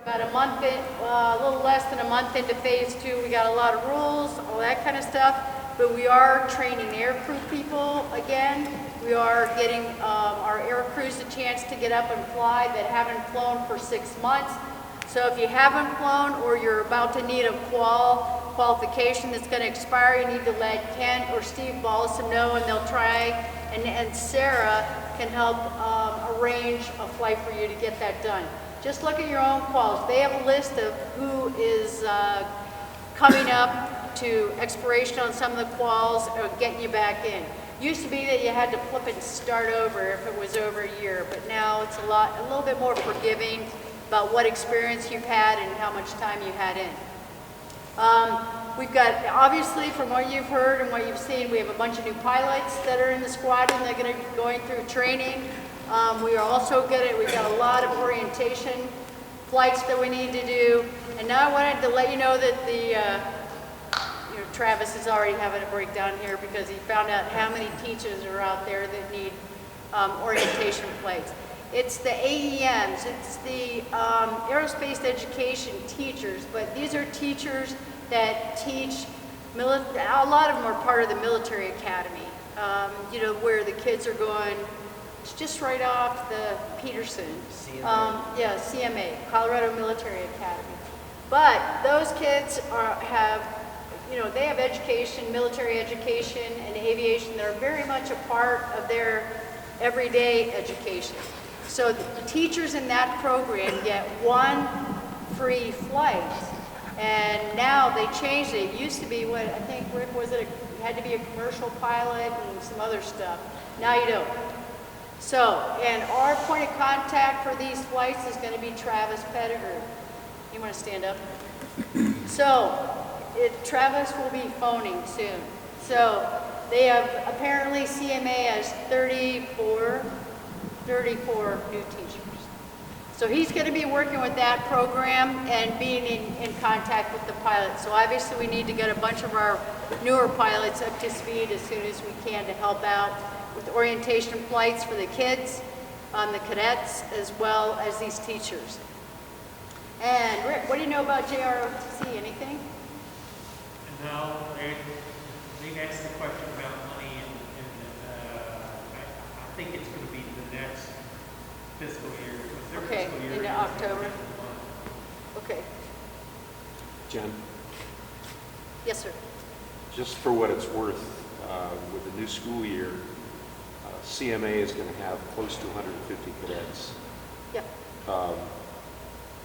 About a month in, a little less than a month into phase 2, we got a lot of rules, all that kind of stuff, but we are training aircrew people again. We are getting our air crews a chance to get up and fly that haven't flown for 6 months. So if you haven't flown or you're about to need a qualification that's going to expire, you need to let Ken or Steve Ballison know, and they'll try, and Sarah can help arrange a flight for you to get that done. Just look at your own quals. They have a list of who is coming up to expiration on some of the quals or getting you back in. Used to be that you had to flip and start over if it was over a year, but now it's a little bit more forgiving about what experience you've had and how much time you had in. We've got, obviously, from what you've heard and what you've seen, we have a bunch of new pilots that are in the squadron. They're going to be going through training. We are also we've got a lot of orientation flights that we need to do. And now I wanted to let you know that Travis is already having a breakdown here because he found out how many teachers are out there that need orientation flights. It's the AEMs, it's the aerospace education teachers, but these are teachers that teach, a lot of them are part of the military academy, where the kids are going. It's just right off the Peterson. Yeah, CMA, Colorado Military Academy. But those kids they have education, military education, and aviation that are very much a part of their everyday education. So the teachers in that program get 1 free flight. And now they changed it. It used to be what, I think, Rick, you had to be a commercial pilot and some other stuff. Now you don't. So, and our point of contact for these flights is going to be Travis Pettigrew. You want to stand up? So, Travis will be phoning soon. So, they have, apparently CMA has 34 new teachers. So he's going to be working with that program and being in contact with the pilots. So obviously we need to get a bunch of our newer pilots up to speed as soon as we can to help out with orientation flights for the kids, the cadets, as well as these teachers. And Rick, what do you know about JROTC? Anything? No, they asked the question about money, and I think it's going to be the next fiscal year. Okay, into October. Okay. Jen? Yes, sir. Just for what it's worth, with the new school year, CMA is going to have close to 150 cadets. Yep.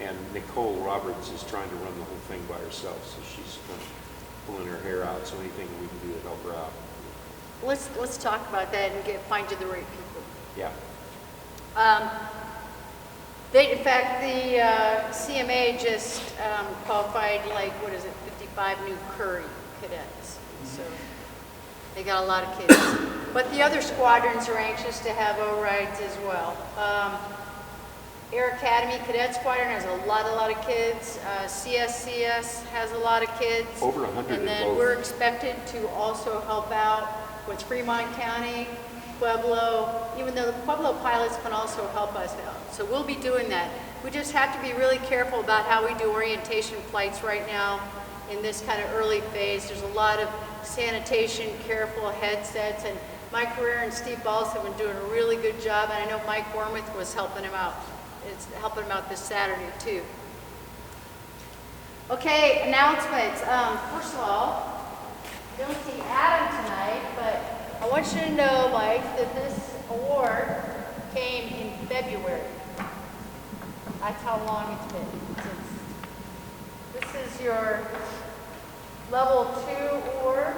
And Nicole Roberts is trying to run the whole thing by herself, so she's kind of pulling her hair out, so anything we can do to help her out. Let's talk about that and find you the right people. Yeah. In fact, the CMA just qualified 55 new Curry cadets. So they got a lot of kids. But the other squadrons are anxious to have O-rides as well. Air Academy Cadet Squadron has a lot of kids. CSCS has a lot of kids. Over 100. And then we're expected to also help out with Fremont County, Pueblo, even though the Pueblo pilots can also help us out. So we'll be doing that. We just have to be really careful about how we do orientation flights right now in this kind of early phase. There's a lot of sanitation, careful headsets, and Mike Career and Steve Balls have been doing a really good job, and I know Mike Wormuth was helping him out. It's helping him out this Saturday too. Okay, announcements. First of all, I don't see Adam tonight, but I want you to know, Mike, that this award came in February. That's how long it's been. This is your level 2 award.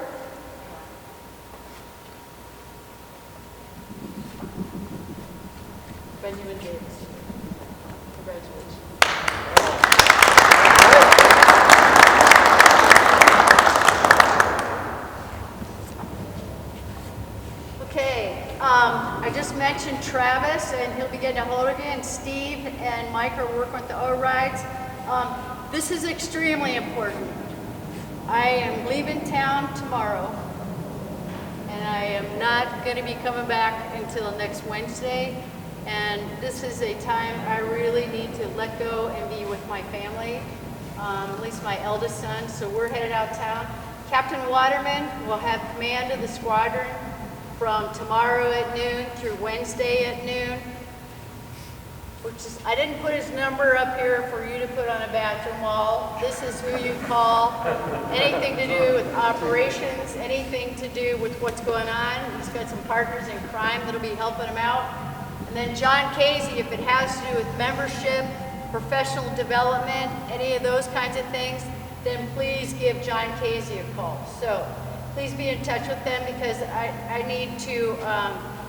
Benjamin Davis. Congratulations. Okay, I just mentioned Travis, and he'll be getting a hold of you, and Steve and Mike are working with the O-Rides. This is extremely important. I am leaving town tomorrow, and I am not going to be coming back until next Wednesday. And this is a time I really need to let go and be with my family, at least my eldest son. So we're headed out of town. Captain Waterman will have command of the squadron from tomorrow at noon through Wednesday at noon. Which is, I didn't put his number up here for you to put on a bathroom wall. This is who you call. Anything to do with operations, anything to do with what's going on. He's got some partners in crime that'll be helping him out. And then John Casey, if it has to do with membership, professional development, any of those kinds of things, then please give John Casey a call. So please be in touch with them because I need to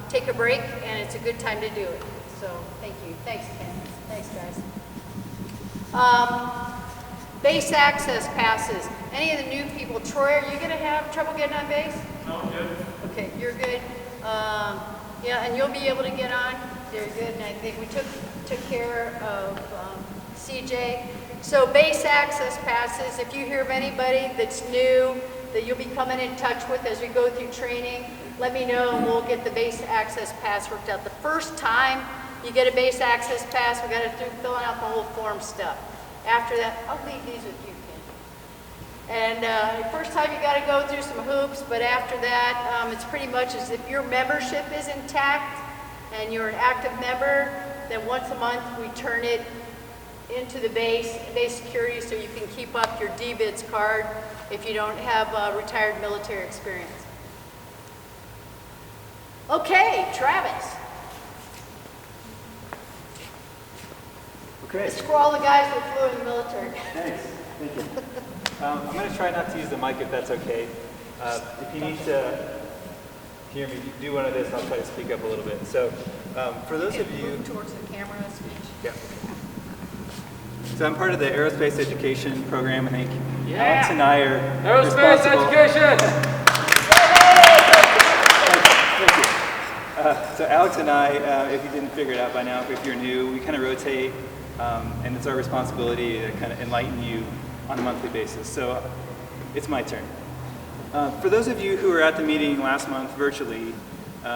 take a break and it's a good time to do it. So thank you. Thanks, Ken. Thanks, guys. Base access passes. Any of the new people, Troy, are you going to have trouble getting on base? No, I'm good. Okay, you're good. Yeah, and you'll be able to get on. You're good. And I think we took care of CJ. So base access passes. If you hear of anybody that's new that you'll be coming in touch with as we go through training, let me know and we'll get the base access pass worked out. The first time you get a base access pass, we got to do filling out the whole form stuff. After that, I'll leave these with you, Ken. And first time you got to go through some hoops, but after that, it's pretty much as if your membership is intact and you're an active member, then once a month we turn it into the base security so you can keep up your DBIDS card if you don't have retired military experience. Okay, Travis. Okay. For all the guys that flew in the military. Thanks. Thank you. I'm going to try not to use the mic if that's okay. If you need to hear me do one of this, I'll try to speak up a little bit. So, for those of you move towards the camera, speech. Yeah. So I'm part of the aerospace education program. I think Alex and I are Aerospace responsible. education! Thank you. So Alex and I, if you didn't figure it out by now, if you're new, we kind of rotate, and it's our responsibility to kind of enlighten you on a monthly basis. So it's my turn. For those of you who were at the meeting last month virtually,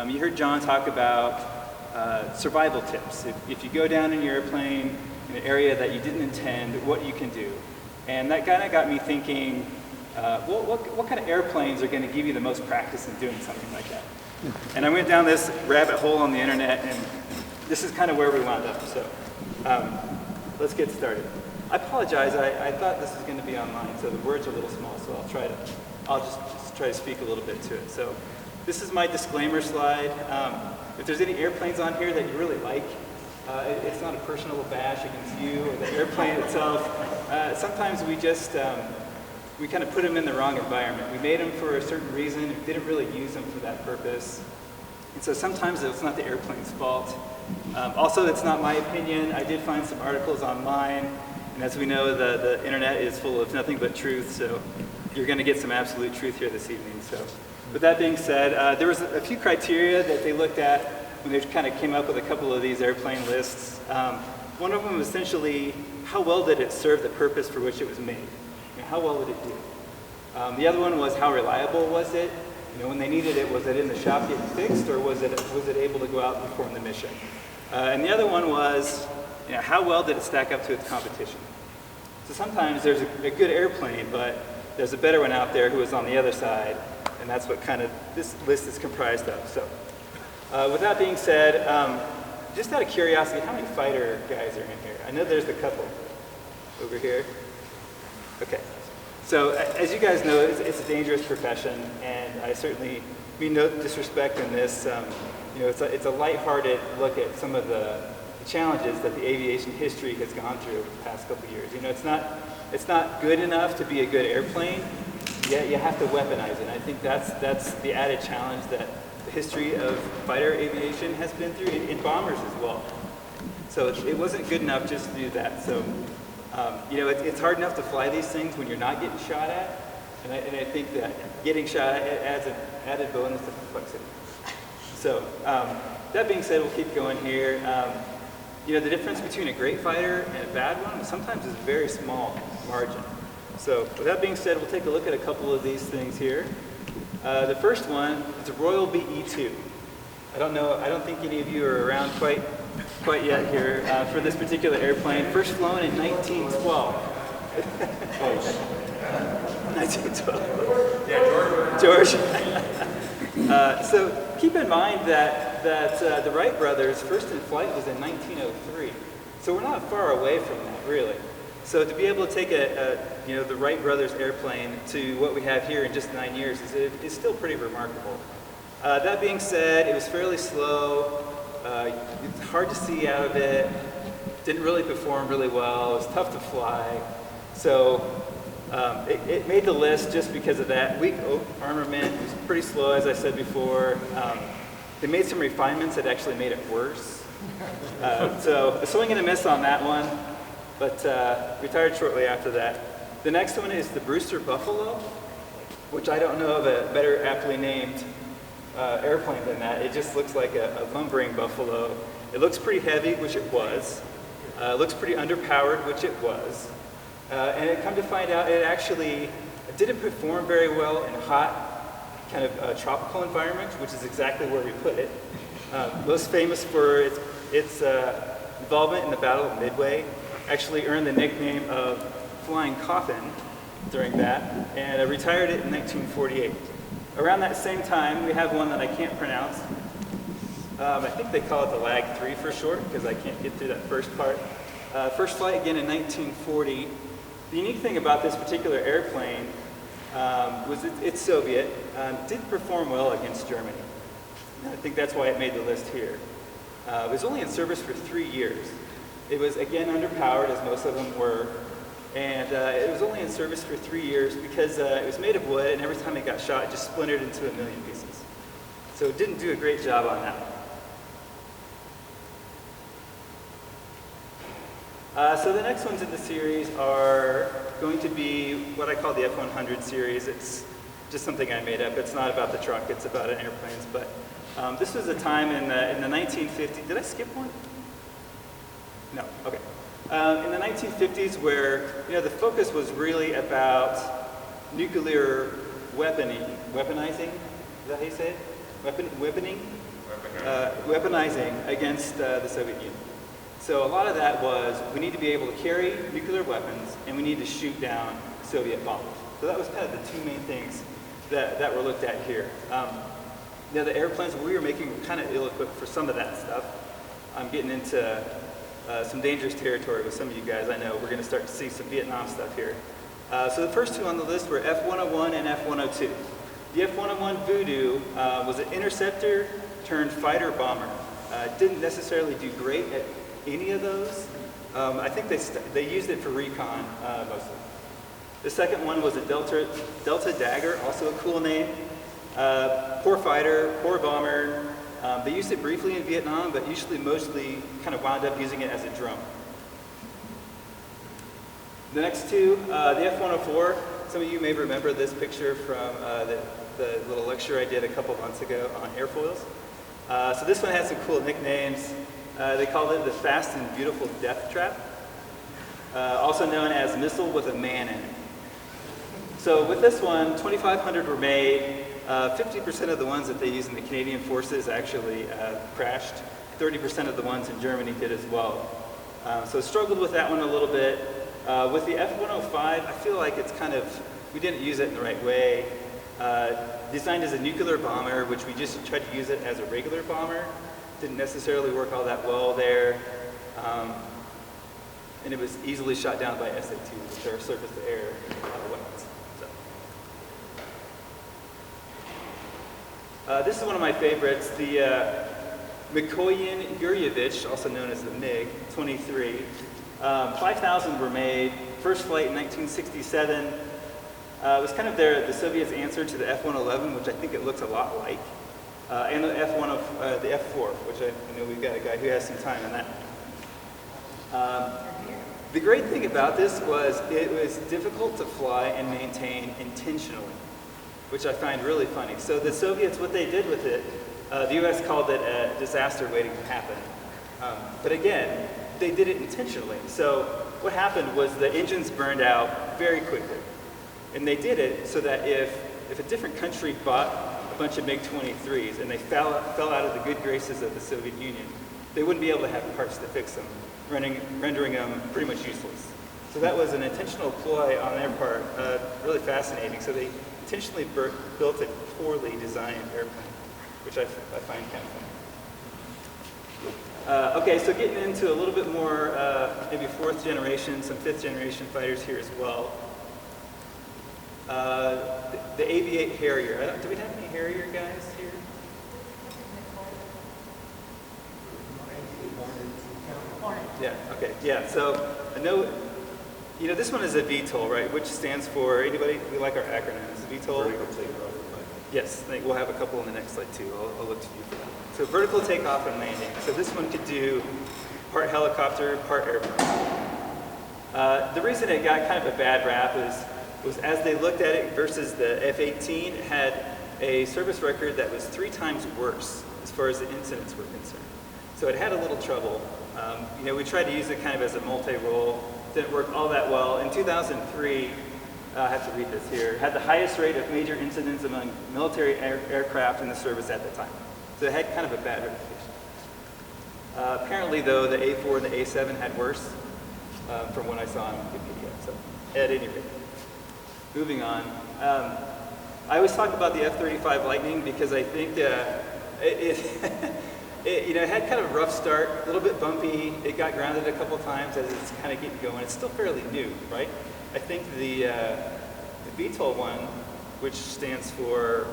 you heard John talk about survival tips. If you go down in your airplane in an area that you didn't intend, what you can do. And that kind of got me thinking, what kind of airplanes are going to give you the most practice in doing something like that? And I went down this rabbit hole on the internet, and this is kind of where we wound up. So let's get started. I apologize. I thought this was going to be online, so the words are a little small. So I'll just try to speak a little bit to it. So this is my disclaimer slide. If there's any airplanes on here that you really like, it's not a personal bash against you or the airplane itself. Sometimes we just we kind of put them in the wrong environment. We made them for a certain reason, and didn't really use them for that purpose. And so sometimes it's not the airplane's fault. Also, it's not my opinion. I did find some articles online, and as we know, the internet is full of nothing but truth, so you're going to get some absolute truth here this evening. So, with that being said, there was a few criteria that they looked at when they kind of came up with a couple of these airplane lists. One of them was essentially, how well did it serve the purpose for which it was made? You know, how well would it do? The other one was, how reliable was it? You know, when they needed it, was it in the shop getting fixed, or was it able to go out and perform the mission? And the other one was, you know, how well did it stack up to its competition? So sometimes there's a good airplane, but there's a better one out there who is on the other side, and that's what kind of this list is comprised of. So, with that being said, just out of curiosity, how many fighter guys are in here? I know there's a couple over here. Okay. So, as you guys know, it's a dangerous profession, and I certainly mean no disrespect in this. You know, it's a lighthearted look at some of the challenges that the aviation history has gone through over the past couple of years. You know, it's not good enough to be a good airplane, yet you have to weaponize it. And I think that's the added challenge that the history of fighter aviation has been through, in bombers as well. So it wasn't good enough just to do that. So, you know, it's hard enough to fly these things when you're not getting shot at, and I think that getting shot at adds an added bonus to complexity. So, that being said, we'll keep going here. You know, the difference between a great fighter and a bad one sometimes is a very small margin. So, with that being said, we'll take a look at a couple of these things here. The first one is a Royal BE-2. I don't think any of you are around quite yet here for this particular airplane. First flown in 1912. Close. 1912. Yeah, George. So keep in mind that the Wright brothers' first in flight was in 1903. So we're not far away from that, really. So to be able to take the Wright brothers airplane to what we have here in just 9 years is still pretty remarkable. That being said, it was fairly slow. It's hard to see out of it. Didn't really perform really well. It was tough to fly. So it made the list just because of that. Weak armament. It was pretty slow, as I said before. They made some refinements that actually made it worse. So a swing and a miss on that one, but retired shortly after that. The next one is the Brewster Buffalo, which I don't know of a better aptly named airplane than that. It just looks like a lumbering buffalo. It looks pretty heavy, which it was. It looks pretty underpowered, which it was. And it come to find out, it actually didn't perform very well in hot, kind of tropical environments, which is exactly where we put it. Most famous for its involvement in the Battle of Midway. Actually earned the nickname of Flying Coffin during that, and retired it in 1948. Around that same time, we have one that I can't pronounce. I think they call it the Lag 3 for short, because I can't get through that first part. First flight again in 1940. The unique thing about this particular airplane was it's Soviet. Didn't perform well against Germany. I think that's why it made the list here. It was only in service for 3 years. It was, again, underpowered, as most of them were. And it was only in service for 3 years because it was made of wood, and every time it got shot, it just splintered into a million pieces. So it didn't do a great job on that one. So the next ones in the series are going to be what I call the F-100 series. It's just something I made up. It's not about the truck, it's about airplanes. But this was a time in the 1950s. Did I skip one? No, okay. In the 1950s where, the focus was really about nuclear weaponizing, is that how you say it? Weaponizing against the Soviet Union. So a lot of that was, we need to be able to carry nuclear weapons, and we need to shoot down Soviet bombers. So that was kind of the two main things that were looked at here. The airplanes we were making were kind of ill-equipped for some of that stuff. I'm getting into some dangerous territory with some of you guys. I know we're going to start to see some Vietnam stuff here. So the first two on the list were F-101 and F-102. The F-101 Voodoo was an interceptor turned fighter bomber. Didn't necessarily do great at any of those. I think they used it for recon mostly. The second one was a Delta Dagger, also a cool name. Poor fighter, poor bomber. They used it briefly in Vietnam, but mostly kind of wound up using it as a drone. The next two, the F-104. Some of you may remember this picture from the little lecture I did a couple months ago on airfoils. So this one has some cool nicknames. They called it the Fast and Beautiful Death Trap, also known as Missile with a Man in it. So with this one, 2,500 were made. 50% of the ones that they used in the Canadian forces actually crashed. 30% of the ones in Germany did as well. So struggled with that one a little bit. With the F-105, I feel like it's we didn't use it in the right way. Designed as a nuclear bomber, which we just tried to use it as a regular bomber. Didn't necessarily work all that well there. And it was easily shot down by SA-2s, which are surface-to-air weapons. This is one of my favorites, the Mikoyan Yuryevich, also known as the MiG-23. 5,000 were made, first flight in 1967. It was kind of the Soviets' answer to the F-111, which I think it looks a lot like, and the F-4, which I know we've got a guy who has some time on that. The great thing about this was it was difficult to fly and maintain intentionally, which I find really funny. So the Soviets, what they did with it, the U.S. called it a disaster waiting to happen. But again, they did it intentionally. So what happened was the engines burned out very quickly. And they did it so that if a different country bought a bunch of MiG-23s and they fell out of the good graces of the Soviet Union, they wouldn't be able to have parts to fix them, rendering them pretty much useless. So that was an intentional ploy on their part, really fascinating. So they intentionally built a poorly designed airplane, which I find kind of funny. Okay, so getting into a little bit more, maybe 4th generation, some 5th generation fighters here as well. The AV-8 Harrier. Do we have any Harrier guys here? Yeah, okay, yeah, so I know, this one is a VTOL, right, which stands for, anybody, we like our acronyms, VTOL? Yes, we'll have a couple in the next slide too, I'll look to you for that. So vertical takeoff and landing, so this one could do part helicopter, part airplane. The reason it got kind of a bad rap was as they looked at it versus the F-18, it had a service record that was 3 times worse as far as the incidents were concerned. So it had a little trouble. We tried to use it kind of as a multi-role. Didn't work all that well. In 2003, I have to read this here, it had the highest rate of major incidents among military aircraft in the service at the time. So it had kind of a bad reputation. Apparently, though, the A4 and the A7 had worse, from what I saw on Wikipedia. So at any rate. Moving on. I always talk about the F-35 Lightning because I think it had kind of a rough start, a little bit bumpy. It got grounded a couple times as it's kind of getting going. It's still fairly new, right? I think the VTOL one, which stands for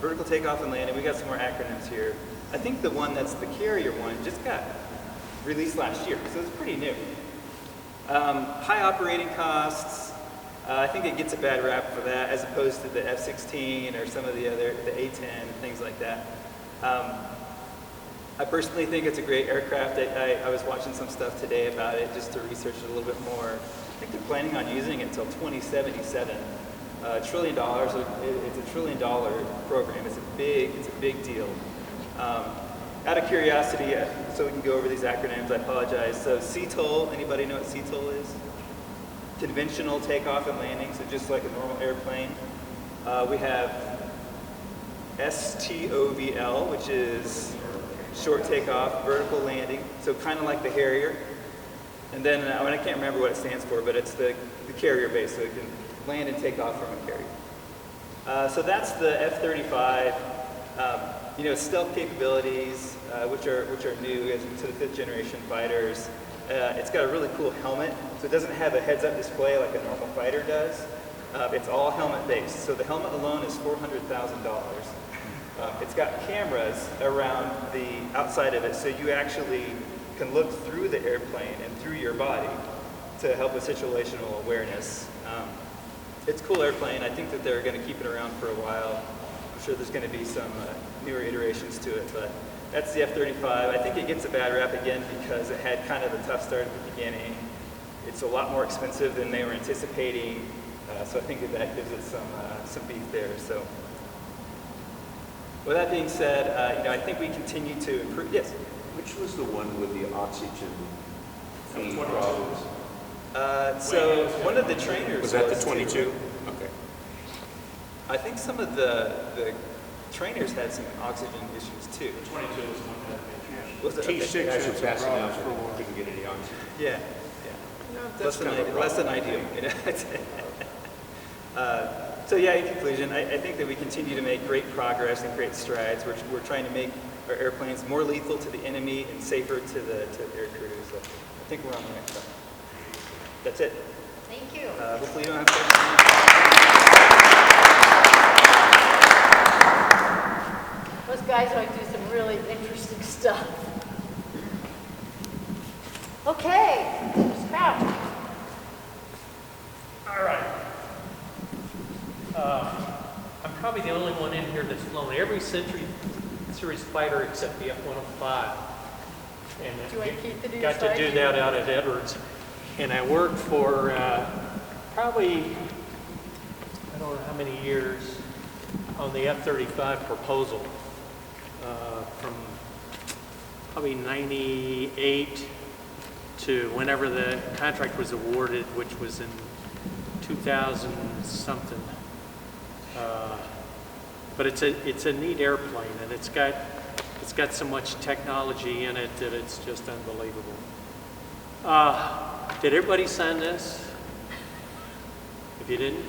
vertical takeoff and landing. We got some more acronyms here. I think the one that's the carrier one just got released last year, so it's pretty new. High operating costs. I think it gets a bad rap for that as opposed to the F-16 or some of the other, the A-10 and things like that. I personally think it's a great aircraft. I was watching some stuff today about it just to research it a little bit more. I think they're planning on using it until 2077. $1 trillion, it's $1 trillion program. It's a big deal. Out of curiosity, so we can go over these acronyms, I apologize. So CTOL, anybody know what CTOL is? Conventional takeoff and landing, so just like a normal airplane. We have STOVL, which is short takeoff, vertical landing, so kind of like the Harrier. And then, I can't remember what it stands for, but it's the carrier base, so it can land and take off from a carrier. So that's the F-35. Stealth capabilities, which are new to the 5th generation fighters. It's got a really cool helmet, so it doesn't have a heads-up display like a normal fighter does. It's all helmet-based, so the helmet alone is $400,000. It's got cameras around the outside of it, so you actually can look through the airplane and through your body to help with situational awareness. It's a cool airplane. I think that they're going to keep it around for a while. I'm sure there's going to be some newer iterations to it, but that's the F-35. I think it gets a bad rap again because it had kind of a tough start at the beginning. It's a lot more expensive than they were anticipating, so I think that gives it some beef there. So, with that being said, I think we continue to improve. Yes. Which was the one with the oxygen feed problems? So one of the trainers was that the 22? Okay. I think some of the trainers had some oxygen issues too. The 22 was one that Was it? T6 Okay. was passing out for couldn't get any oxygen. Yeah. That's Less than ideal. So yeah, in conclusion, I think that we continue to make great progress and great strides. We're trying to make our airplanes more lethal to the enemy and safer to the air crew. So I think we're on the next step. That's it. Thank you. Hopefully you don't have questions. Those guys like do some really interesting stuff. Okay, Scott. All right. I'm probably the only one in here that's flown every series fighter except the F-105. And Do you want Keith to do got your to do slide? that out at Edwards. And I worked for probably, I don't know how many years, on the F-35 proposal from probably 98 to whenever the contract was awarded, which was in 2000 something. But it's a neat airplane, and it's got so much technology in it that it's just unbelievable. Did everybody sign this? If you didn't,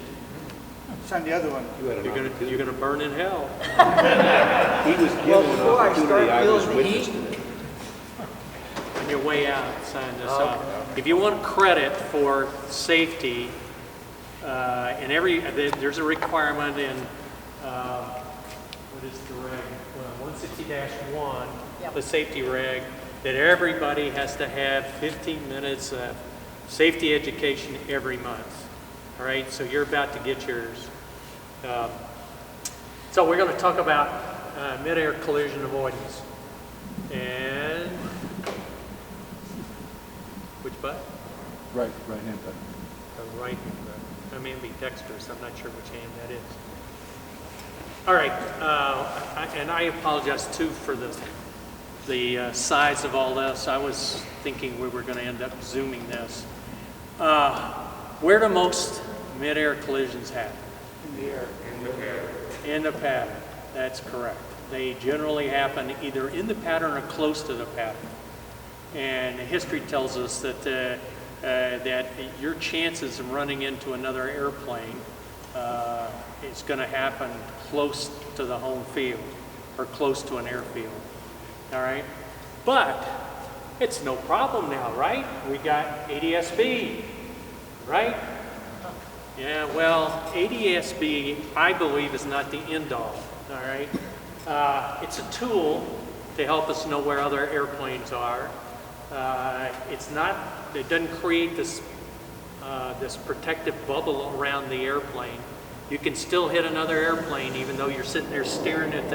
Sign the other one. you're gonna burn in hell. He was given an opportunity, I was witness to it. On your way out, sign this off. If you want credit for safety, there's a requirement in, what is the reg? 160-1, Yep. the safety reg, that everybody has to have 15 minutes of safety education every month. All right, so you're about to get yours. So we're going to talk about mid-air collision avoidance. And which button? Right hand button. The right hand button. I may be dexterous. I'm not sure which hand that is. All right, and I apologize too for the size of all this. I was thinking we were going to end up zooming this. Where do most mid-air collisions happen? In the air. In the pattern. That's correct. They generally happen either in the pattern or close to the pattern. And history tells us that that your chances of running into another airplane is going to happen close to the home field or close to an airfield. All right? But it's no problem now, right? We got ADS-B, right? Yeah, well, ADS-B, I believe, is not the end-all, all right? It's a tool to help us know where other airplanes are. It doesn't create this protective bubble around the airplane. You can still hit another airplane even though you're sitting there staring at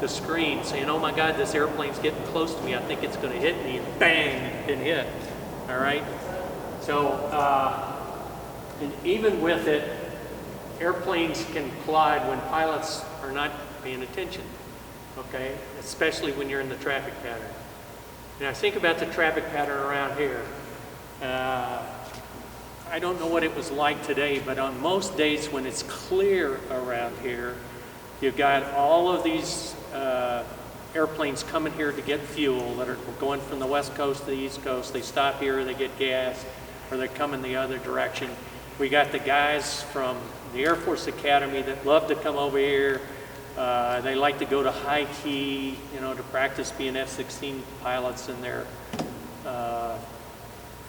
the screen saying, oh my God, this airplane's getting close to me. I think it's going to hit me, and bang, it didn't hit, all right? So, and even with it, airplanes can collide when pilots are not paying attention, okay? Especially when you're in the traffic pattern. Now think about the traffic pattern around here. I don't know what it was like today, but on most days when it's clear around here, you've got all of these airplanes coming here to get fuel that are going from the west coast to the east coast. They stop here, they get gas, or they're coming the other direction. We got the guys from the Air Force Academy that love to come over here. They like to go to high key, to practice being F-16 pilots in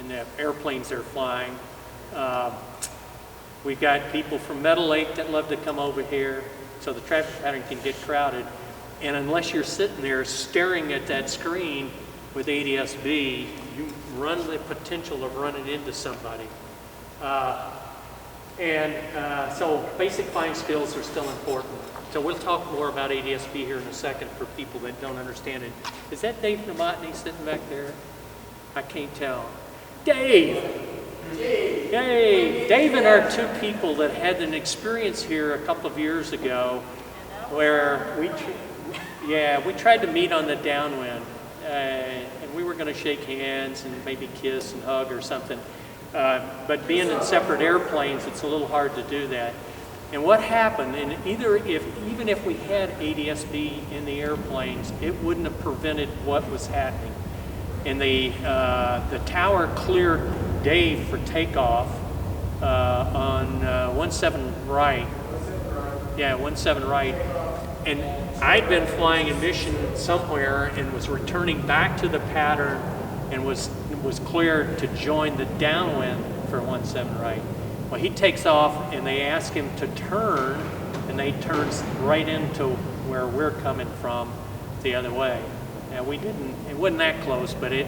the airplanes they're flying. We've got people from Meadow Lake that love to come over here, so the traffic pattern can get crowded. And unless you're sitting there staring at that screen with ADS-B, you run the potential of running into somebody. So basic flying skills are still important. So we'll talk more about ADS-B here in a second for people that don't understand it. Is that Dave Novotny sitting back there? I can't tell. Dave! Hey, Dave and I are two people that had an experience here a couple of years ago where we tried to meet on the downwind, and we were going to shake hands and maybe kiss and hug or something. But being in separate airplanes, it's a little hard to do that. And what happened, and even if we had ADS-B in the airplanes, it wouldn't have prevented what was happening. And the tower cleared Dave for takeoff on 17 right. Yeah, 17 right. And I'd been flying a mission somewhere and was returning back to the pattern and was cleared to join the downwind for 17 right. Well, he takes off and they ask him to turn, and they turns right into where we're coming from the other way. Now we didn't, it wasn't that close, but it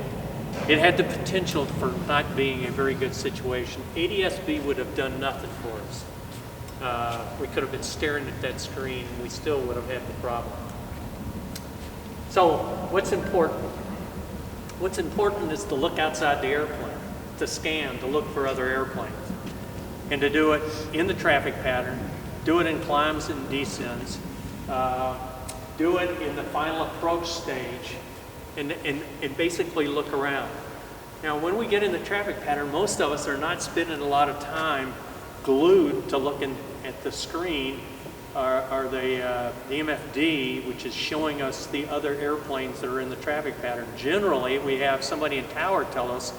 had the potential for not being a very good situation. ADS-B would have done nothing for us. We could have been staring at that screen and we still would have had the problem. So what's important? What's important is to look outside the airplane, to scan, to look for other airplanes, and to do it in the traffic pattern, do it in climbs and descents, do it in the final approach stage, and basically look around. Now, when we get in the traffic pattern, most of us are not spending a lot of time glued to looking at the screen are the MFD, which is showing us the other airplanes that are in the traffic pattern. Generally, we have somebody in tower tell us,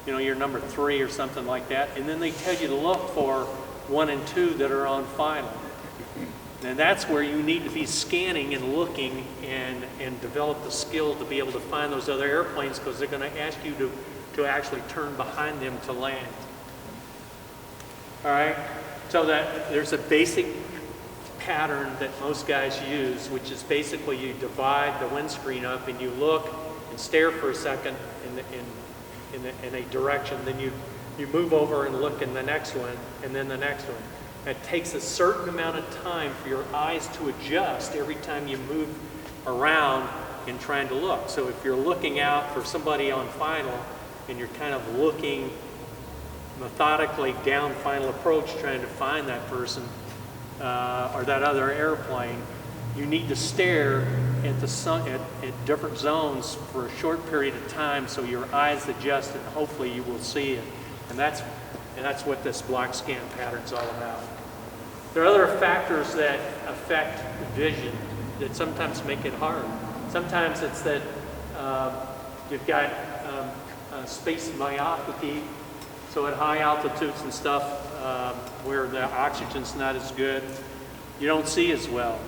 you know, you're number 3 or something like that, and then they tell you to look for 1 and 2 that are on final. And that's where you need to be scanning and looking and develop the skill to be able to find those other airplanes, because they're going to ask you to actually turn behind them to land. All right? So that there's a basic pattern that most guys use, which is basically you divide the windscreen up and you look and stare for a second in a direction, then you move over and look in the next one, and then the next one. It takes a certain amount of time for your eyes to adjust every time you move around in trying to look. So if you're looking out for somebody on final and you're kind of looking methodically down final approach trying to find that person or that other airplane, you need to stare at the sun at different zones for a short period of time so your eyes adjust and hopefully you will see it. And that's what this block scan pattern is all about. There are other factors that affect vision that sometimes make it hard. Sometimes it's that you've got space myopathy, so at high altitudes and stuff where the oxygen's not as good, you don't see as well.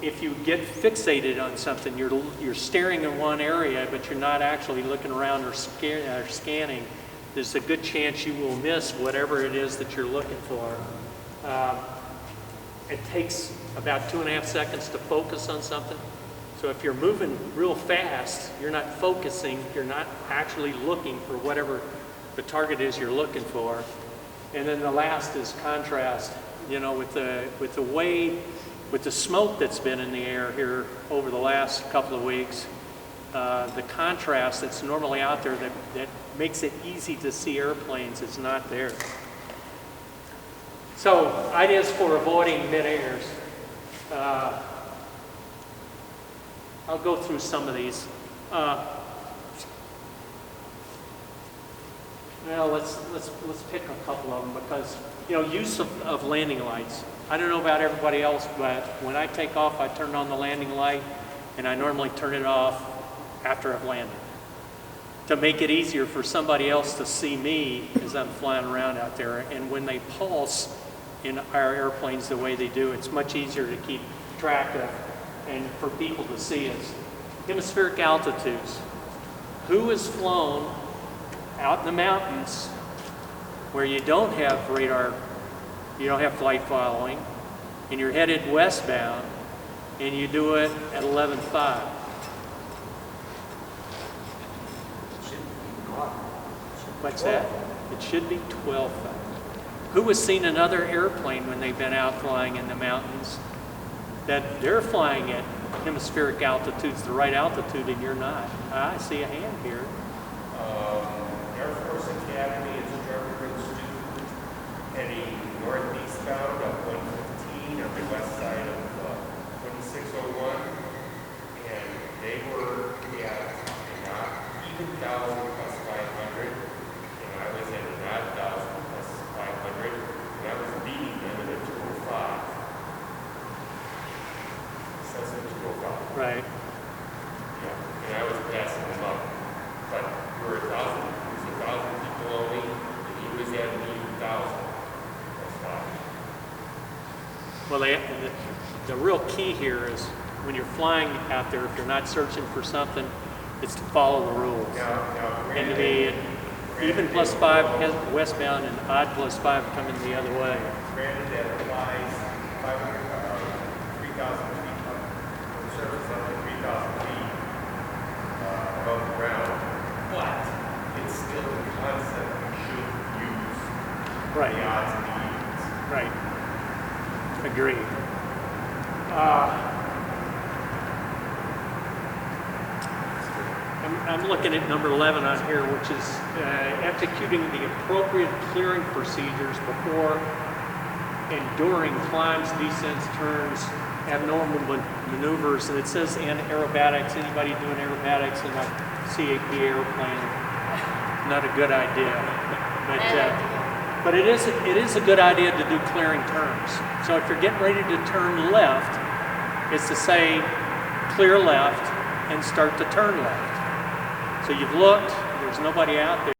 If you get fixated on something, you're staring in one area, but you're not actually looking around or scanning, there's a good chance you will miss whatever it is that you're looking for. It takes about 2.5 seconds to focus on something. So if you're moving real fast, you're not focusing, you're not actually looking for whatever the target is you're looking for. And then the last is contrast. You know, with the smoke that's been in the air here over the last couple of weeks, the contrast that's normally out there that makes it easy to see airplanes is not there. So, ideas for avoiding mid-airs. I'll go through some of these. Well, let's pick a couple of them because, you know, use of landing lights. I don't know about everybody else, but when I take off, I turn on the landing light, and I normally turn it off after I've landed to make it easier for somebody else to see me as I'm flying around out there. And when they pulse in our airplanes the way they do, it's much easier to keep track of and for people to see us. Hemispheric altitudes. Who has flown out in the mountains where you don't have radar, you don't have flight following, and you're headed westbound, and you do it at 11.5? What's that? It should be 12.5. Who has seen another airplane when they've been out flying in the mountains that they're flying at hemispheric altitudes, the right altitude, and you're not? I see a hand here. Air Force Academy is a German student heading northeastbound up 115 on the west side of 2601, and they were at not even 1,000 plus 500, and I was at a not 1,000 plus 500, and I was beating them at a 205. So that's a 205. Right. Yeah, and I was passing them up, but we were 1,000. 1,000 people only, and he was at an even 1,000. That's fine. Well, the real key here is when you're flying out there, if you're not searching for something, it's to follow the rules. And to be even +5 westbound and odd +5 coming the other way. Granted, that applies 3,000 feet up from the surface level, 3,000 feet above the ground, but it's still the concept you should use. Right. The odds and the evens. Right. Agreed. I'm looking at number 11 on here, which is executing the appropriate clearing procedures before and during climbs, descents, turns, abnormal maneuvers, and it says in aerobatics. Anybody doing aerobatics in a CAP airplane? Not a good idad. But But it is a good idea to do clearing turns. So if you're getting ready to turn left, it's to say clear left and start to turn left. So you've looked, there's nobody out there.